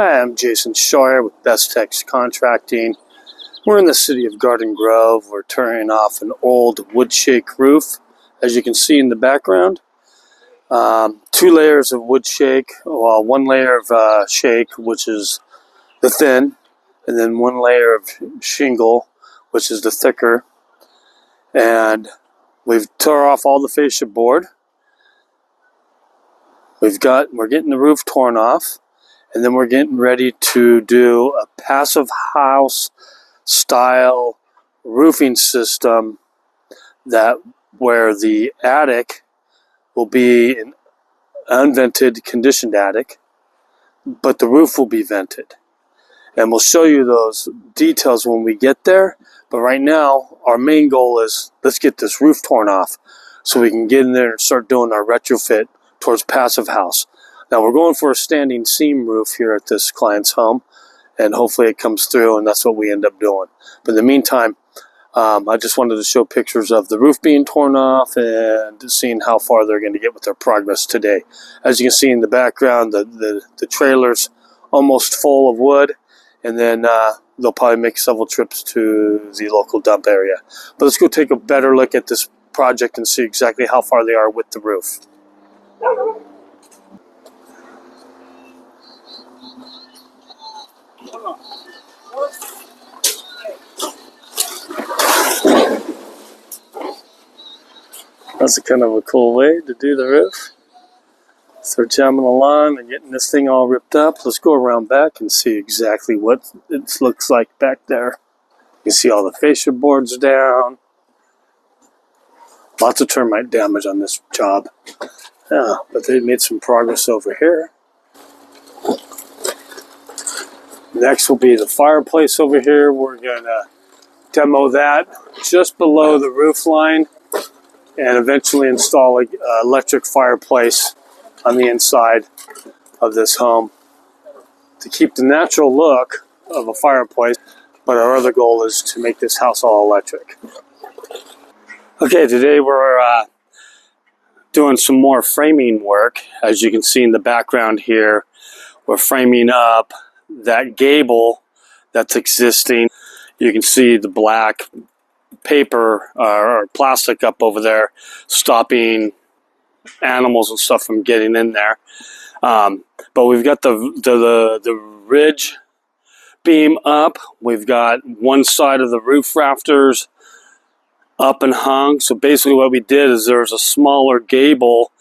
Hi, I'm Jason Scheuer with Best Tex Contracting. We're in the city of Garden Grove. We're tearing off an old wood shake roof, as you can see in the background. 2 layers of wood shake, well, 1 layer of shake, which is the thin, and then 1 layer of shingle, which is the thicker. And we've tore off all the fascia board. We're getting the roof torn off. And then we're getting ready to do a passive house style roofing system where the attic will be an unvented conditioned attic, but the roof will be vented. And we'll show you those details when we get there. But right now, our main goal is let's get this roof torn off so we can get in there and start doing our retrofit towards passive house. Now we're going for a standing seam roof here at this client's home, and hopefully it comes through, and that's what we end up doing. But in the meantime, I just wanted to show pictures of the roof being torn off and seeing how far they're going to get with their progress today. As you can see in the background, the trailer's almost full of wood, and then they'll probably make several trips to the local dump area. But let's go take a better look at this project and see exactly how far they are with the roof. That's kind of a cool way to do the roof. So they're jamming along and getting this thing all ripped up. Let's go around back and see exactly what it looks like back there. You can see all the fascia boards down. Lots of termite damage on this job. Yeah, but they made some progress over here. Next will be the fireplace over here. We're going to demo that just below the roof line and eventually install an electric fireplace on the inside of this home to keep the natural look of a fireplace, but our other goal is to make this house all electric. Okay, today we're doing some more framing work. As you can see in the background here, we're framing up that gable that's existing. You can see the black paper or plastic up over there stopping animals and stuff from getting in there. But we've got the ridge beam up. We've got one side of the roof rafters up and hung. So basically what we did is there's a smaller gable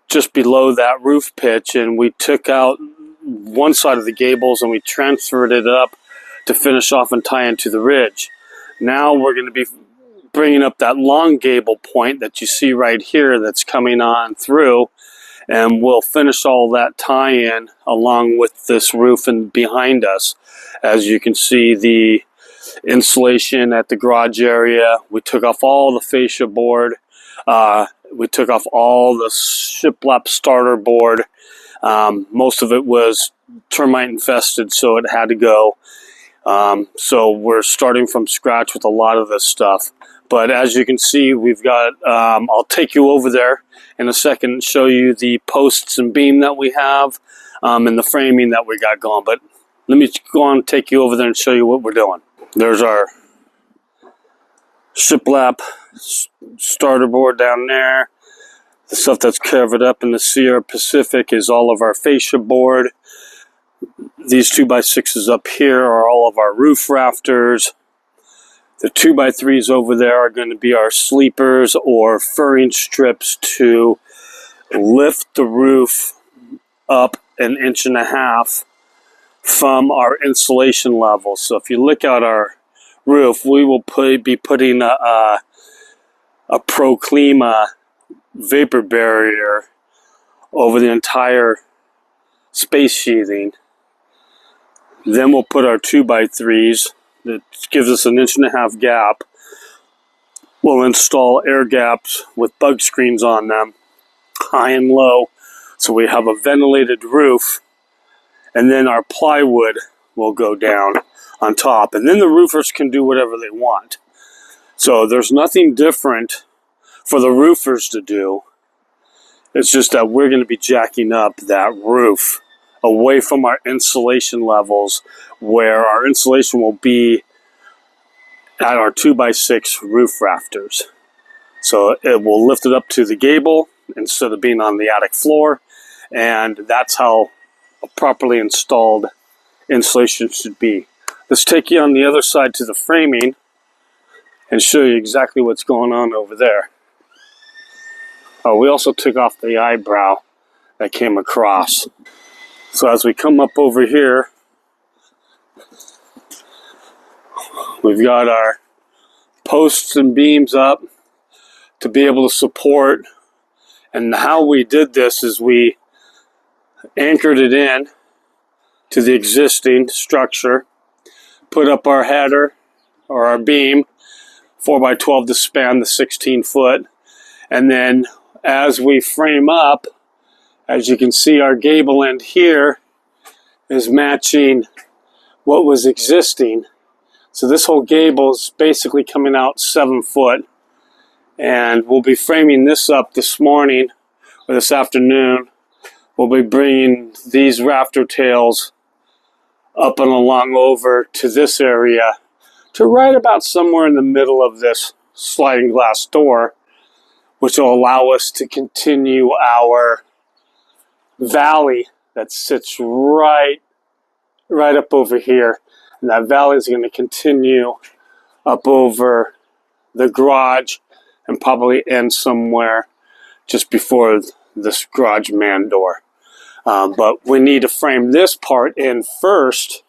just below that roof pitch, and we took out one side of the gables and we transferred it up to finish off and tie into the ridge. Now we're going to be bringing up that long gable point that you see right here that's coming on through, and we'll finish all that tie-in along with this roof and behind us. As you can see, the insulation at the garage area, we took off all the fascia board, we took off all the shiplap starter board. Most of it was termite infested, so it had to go. So we're starting from scratch with a lot of this stuff. But as you can see, we've got, I'll take you over there in a second and show you the posts and beam that we have and the framing that we got going. But let me go on and take you over there and show you what we're doing. There's our shiplap starter board down there. The stuff that's covered up in the Sierra Pacific is all of our fascia board. These 2x6s up here are all of our roof rafters. The 2x3s over there are going to be our sleepers or furring strips to lift the roof up 1.5 inches from our insulation level. So if you look at our roof, we will be putting a Proclima vapor barrier over the entire space sheathing. Then we'll put our 2x3s that gives us 1.5 inch gap. We'll install air gaps with bug screens on them, high and low, so we have a ventilated roof. And then our plywood will go down on top, and then the roofers can do whatever they want. So there's nothing different for the roofers to do. It's just that we're going to be jacking up that roof away from our insulation levels, where our insulation will be at our 2x6 roof rafters. So it will lift it up to the gable instead of being on the attic floor, and that's how a properly installed insulation should be. Let's take you on the other side to the framing and show you exactly what's going on over there. Oh, we also took off the eyebrow that came across. So as we come up over here, we've got our posts and beams up to be able to support. And how we did this is we anchored it in to the existing structure, put up our header or our beam, 4x12 to span the 16 foot, and then as we frame up, as you can see, our gable end here is matching what was existing. So this whole gable is basically coming out 7 foot, and we'll be framing this up this morning or this afternoon. We'll be bringing these rafter tails up and along over to this area, to right about somewhere in the middle of this sliding glass door, which will allow us to continue our valley that sits right up over here. And that valley is going to continue up over the garage and probably end somewhere just before this garage man door. But we need to frame this part in first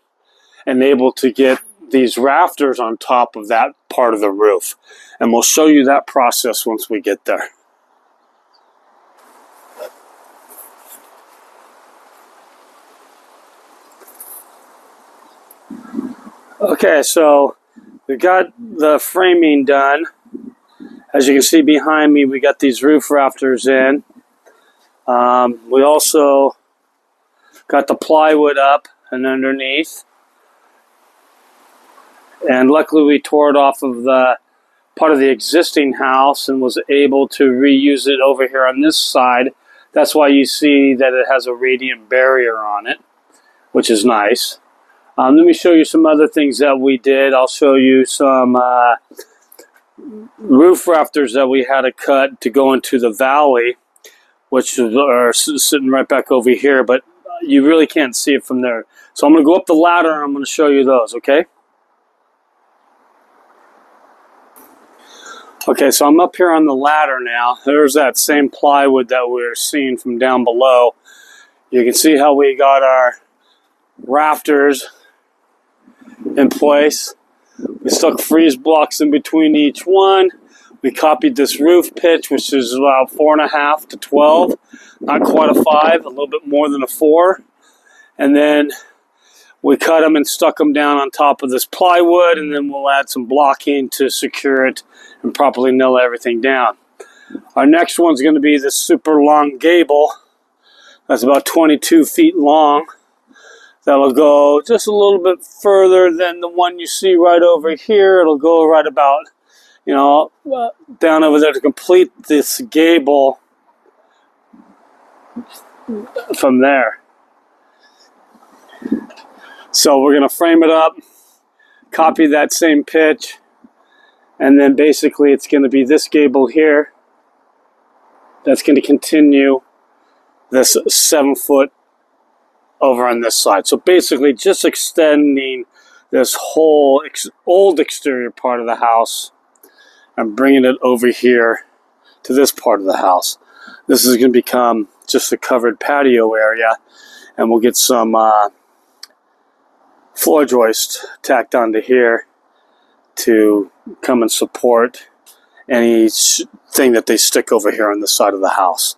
and able to get these rafters on top of that part of the roof. And we'll show you that process once we get there. Okay, so we got the framing done. As you can see behind me, we got these roof rafters in. We also got the plywood up and underneath. And luckily we tore it off of the part of the existing house and was able to reuse it over here on this side. That's why you see that it has a radiant barrier on it, which is nice. Let me show you some other things that we did. I'll show you some roof rafters that we had to cut to go into the valley, which are sitting right back over here, but you really can't see it from there. So I'm going to go up the ladder and I'm going to show you those, okay? Okay, so I'm up here on the ladder now. There's that same plywood that we were seeing from down below. You can see how we got our rafters in place. We stuck freeze blocks in between each one. We copied this roof pitch, which is about 4.5 to 12, not quite a 5, a little bit more than a 4. And then we cut them and stuck them down on top of this plywood, and then we'll add some blocking to secure it and properly nail everything down. Our next one's going to be this super long gable that's about 22 feet long. That'll go just a little bit further than the one you see right over here. It'll go right about, down over there to complete this gable from there. So we're going to frame it up, copy that same pitch, and then basically it's going to be this gable here that's going to continue this 7 foot over on this side. So basically just extending this whole old exterior part of the house and bringing it over here to this part of the house. This is going to become just a covered patio area, and we'll get some floor joist tacked onto here to come and support anything that they stick over here on the side of the house.